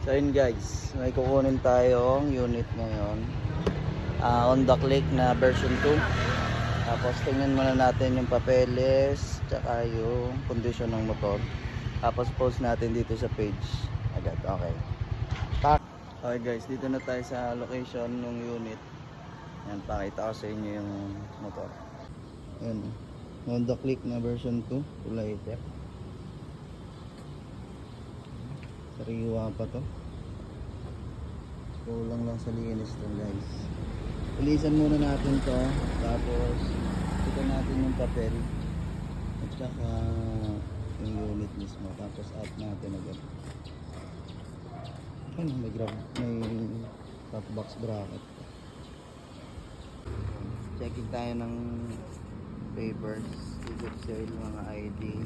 So yun guys, may kukunin tayong unit ngayon. Honda Click na version 2. Tapos tingnan muna natin yung papeles, tsaka yung kondisyon ng motor. Tapos post natin dito sa page agad. Okay. Okay guys, dito na tayo sa location ng unit. Yan, pakita ko sa inyo yung motor. Yan, Honda Click na version 2, kulay itim. Sariwa pa to. Kulang lang sa linis to guys. Ilisan muna natin to. Tapos ito natin yung papel at saka yung unit mismo. Tapos add natin agad. Ano, may top box bracket. Checking tayo ng papers, ticket sale, mga ID.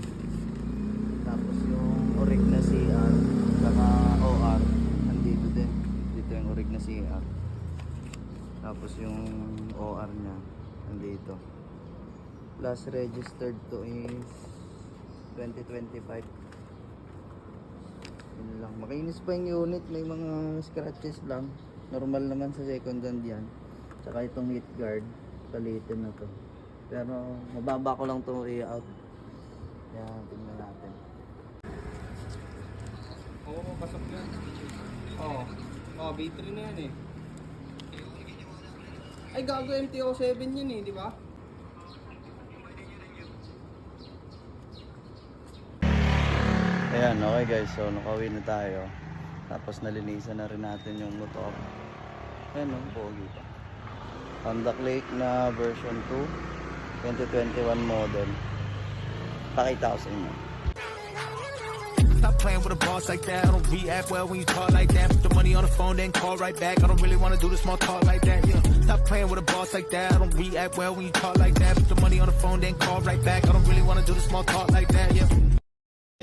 Tapos yung orig na CR saka OR nandito din. Dito yung orig na CR. Tapos yung OR nya nandito. Last registered to is 2025. Yun lang. Makinis pa yung unit. May mga scratches lang. Normal naman sa second hand yan. Tsaka itong heat guard palitin na to. Pero mababa ko lang itong i-out. Yan, tingnan natin. Oo, pasok yan. Oo. Oo, B3 na yan eh. Ay, gago MT-07 yun eh, di ba? Ayan, okay guys. So, nakauwi na tayo. Tapos nalinisan na rin natin yung motor. Ayan, pogi pa. Honda Click na version 2, 2021 model. Pakita ko sa inyo. Stop playing with a boss like that. I don't react well when you talk like that. Put the money on the phone, then call right back. I don't really want to do the small talk like that. Yeah. Stop playing with a boss like that. I don't react well when you talk like that. Put the money on the phone, then call right back. I don't really want to do the small talk like that. Yeah.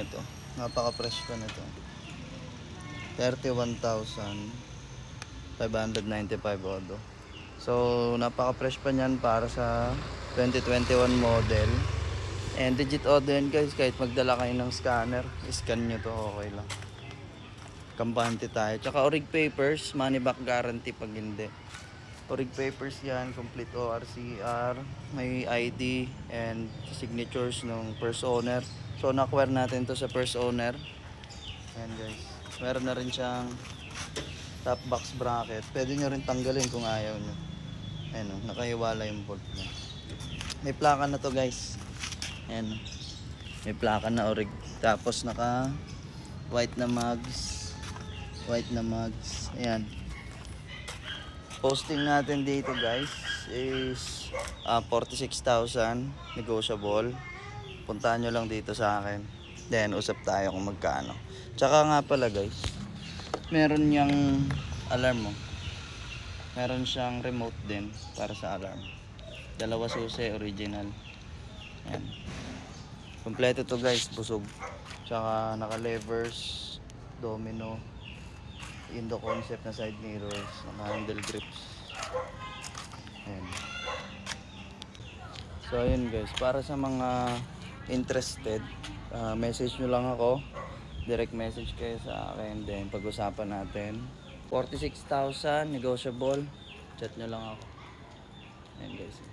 Ito, napaka-fresh pa nito. 31,595 odo. So, napaka-fresh pa niyan para sa 2021 model. And digit auto yan guys, kahit magdala kayo ng scanner, scan nyo to, okay lang. Kampante tayo. Tsaka orig papers, money back guarantee pag hindi. Orig papers yan, complete ORCR, may ID and signatures ng first owner. So na-acquire natin to sa first owner. Ayan guys, meron na rin siyang top box bracket. Pwede nyo rin tanggalin kung ayaw nyo. Ayan, nakahiwala yung bolt niya. May plaka na to guys. Ayan, may plaka na orig. Tapos naka white na mags. Ayan. Posting natin dito guys is 46,000 negotiable. Puntahan nyo lang dito sa akin. Then usap tayo kung magkano. Tsaka nga pala guys, meron niyang alarm mo. Meron siyang remote din para sa alarm. Dalawa susi, original. Ayan. Kompleto to guys, busog. Tsaka naka-levers, domino, Indo concept na side mirrors, naka-handle grips. Ayan. So ayun guys, para sa mga interested, message nyo lang ako. Direct message kayo sa akin, then pag-usapan natin. 46,000 negotiable. Chat nyo lang ako. Ayan guys.